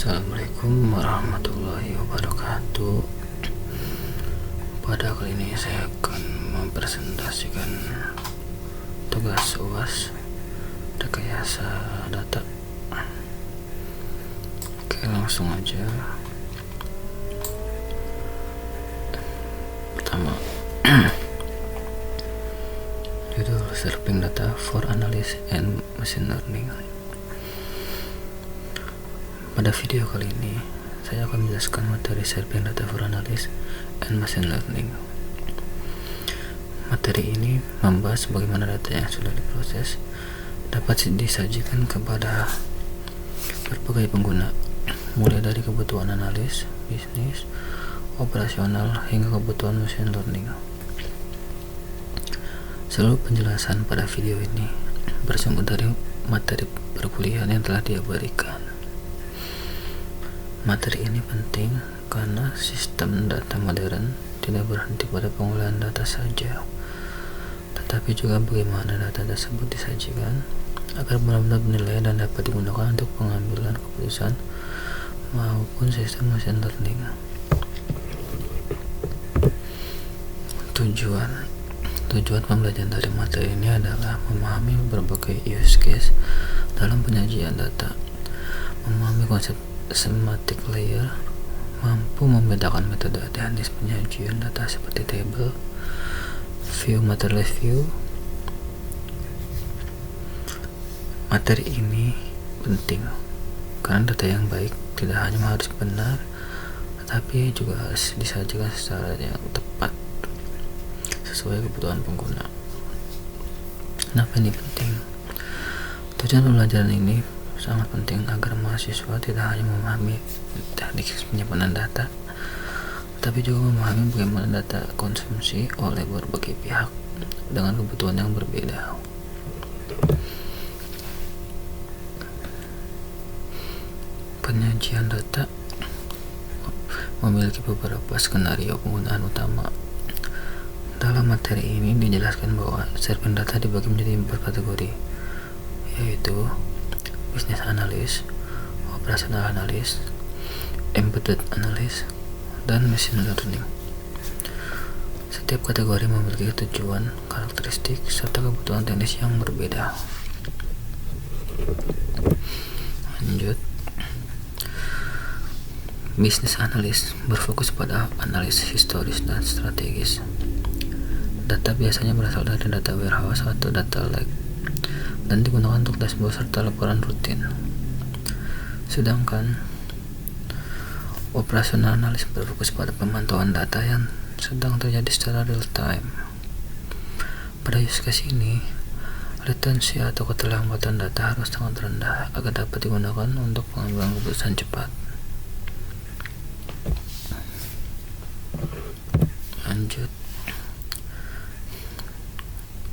Assalamualaikum warahmatullahi wabarakatuh. Pada kali ini saya akan mempresentasikan tugas UAS rekayasa data. Oke, langsung aja. Pertama, judul Serving Data for Analysis and Machine Learning. Pada video kali ini, saya akan menjelaskan materi Serving Data for Analysis and Machine Learning. Materi ini membahas bagaimana data yang sudah diproses dapat disajikan kepada berbagai pengguna, mulai dari kebutuhan analis, bisnis, operasional, hingga kebutuhan machine learning. Seluruh penjelasan pada video ini bersumber dari materi perkuliahan yang telah dia berikan. Materi ini penting karena sistem data modern tidak berhenti pada pengolahan data saja, tetapi juga bagaimana data tersebut disajikan agar benar-benar bernilai dan dapat digunakan untuk pengambilan keputusan maupun sistem machine learning. Tujuan pembelajaran dari materi ini adalah memahami berbagai use case dalam penyajian data, memahami konsep semantic layer, mampu membedakan metode teknis penyajian data seperti table, view, materialized view. Materi ini penting karena data yang baik tidak hanya harus benar, tetapi juga harus disajikan secara yang tepat sesuai kebutuhan pengguna. Kenapa ini penting? Tujuan pembelajaran ini sangat penting agar mahasiswa tidak hanya memahami teknik penyimpanan data, tapi juga memahami bagaimana data konsumsi oleh berbagai pihak dengan kebutuhan yang berbeda. Penyajian data memiliki beberapa skenario penggunaan utama. Dalam materi ini dijelaskan bahwa serving data dibagi menjadi 4 kategori, yaitu business analyst, operational analyst, embedded analyst, dan machine learning. Setiap kategori memiliki tujuan, karakteristik, serta kebutuhan teknis yang berbeda. Lanjut. Business analyst berfokus pada analisis historis dan strategis. Data biasanya berasal dari data warehouse atau data lake dan digunakan untuk dashboard serta laporan rutin. Sedangkan operational analysis berfokus pada pemantauan data yang sedang terjadi secara real time. Pada use case ini, retensi atau keterlambatan data harus sangat rendah agar dapat digunakan untuk pengambilan keputusan cepat. Lanjut.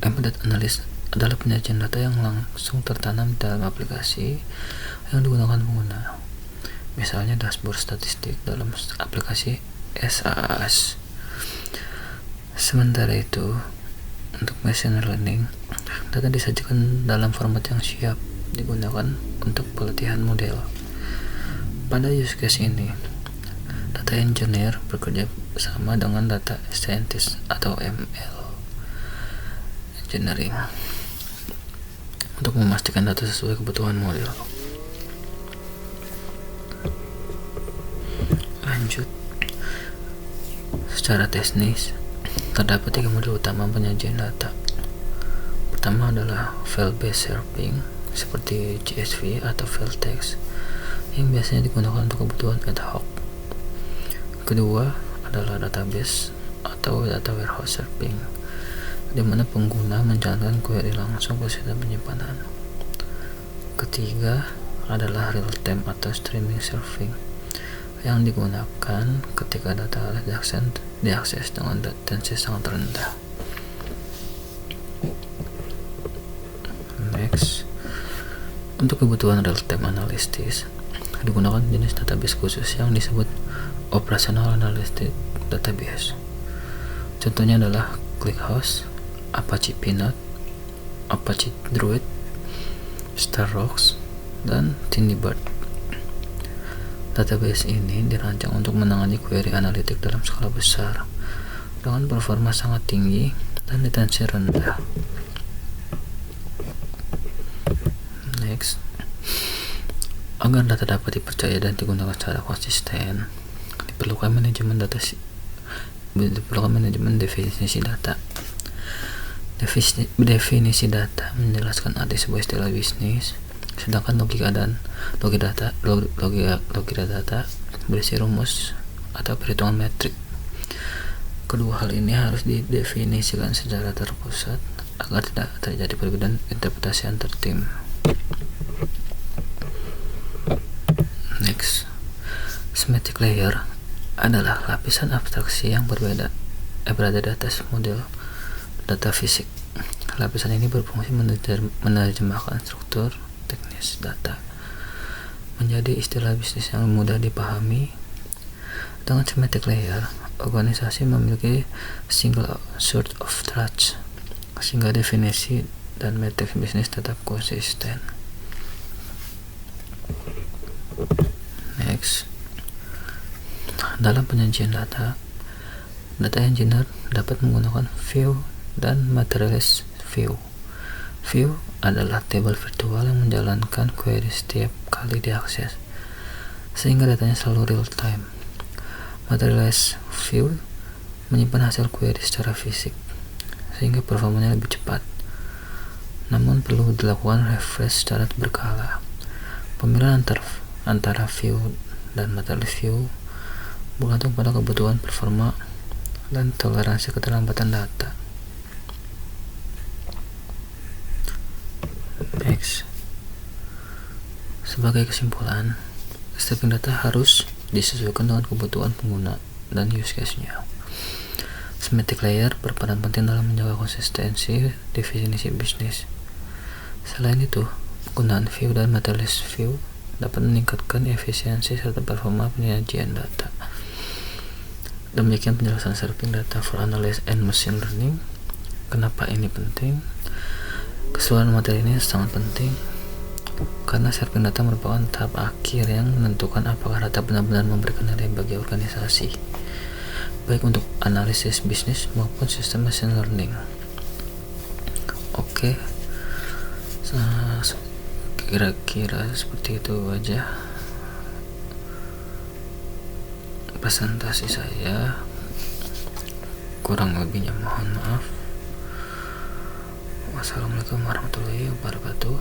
Embedded analysis adalah penyajian data yang langsung tertanam dalam aplikasi yang digunakan pengguna, misalnya dashboard statistik dalam aplikasi SaaS. Sementara itu, untuk machine learning, data disajikan dalam format yang siap digunakan untuk pelatihan model. Pada use case ini, data engineer bekerja sama dengan data scientist atau ML engineering untuk memastikan data sesuai kebutuhan model. Lanjut. Secara teknis, terdapat 3 model utama penyajian data. Pertama adalah file-based serving seperti CSV atau file text yang biasanya digunakan untuk kebutuhan ad hoc. Kedua adalah database atau data warehouse serving, di mana pengguna menjalankan query langsung ke sistem penyimpanan. Ketiga adalah real-time atau streaming serving yang digunakan ketika data diakses dengan latensi sangat rendah. Next, untuk kebutuhan real-time analysis digunakan jenis database khusus yang disebut operational analytic database. Contohnya adalah ClickHouse, Apache Peanut, Apache Druid, Starrocks, dan Tinderbird. Database ini dirancang untuk menangani query analitik dalam skala besar dengan performa sangat tinggi dan latensi rendah. Next, agar data dapat dipercaya dan digunakan secara konsisten, diperlukan manajemen definisi data. Definisi data menjelaskan arti sebuah istilah bisnis, sedangkan logika data berisi rumus atau perhitungan metrik. Kedua hal ini harus didefinisikan secara terpusat agar tidak terjadi perbedaan interpretasi antar tim. Next, semantic layer adalah lapisan abstraksi yang berada di atas model data fisik. Lapisan ini berfungsi menerjemahkan struktur teknis data menjadi istilah bisnis yang mudah dipahami. Dengan semantic layer, organisasi memiliki single source of truth sehingga definisi dan metrik bisnis tetap konsisten. Next, dalam penyajian data engineer dapat menggunakan view dan materialist view. View adalah tabel virtual yang menjalankan query setiap kali diakses, sehingga datanya selalu real time. Materialist view menyimpan hasil query secara fisik, sehingga performanya lebih cepat. Namun perlu dilakukan refresh secara berkala. Pemilihan antara view dan materialist view bergantung pada kebutuhan performa dan toleransi keterlambatan data. Next, sebagai kesimpulan, stepping data harus disesuaikan dengan kebutuhan pengguna dan use case-nya. Semantic layer berperan penting dalam menjaga konsistensi definisi bisnis. Selain itu, penggunaan view dan materialist view dapat meningkatkan efisiensi serta performa penyajian data. Demikian penjelasan shaping data for analysis and machine learning. Kenapa ini penting? Keseluruhan materi ini sangat penting karena shaping data merupakan tahap akhir yang menentukan apakah data benar-benar memberikan nilai bagi organisasi, baik untuk analisis bisnis maupun sistem machine learning. Oke, kira-kira seperti itu aja presentasi saya, kurang lebihnya mohon maaf. Wassalamualaikum warahmatullahi wabarakatuh.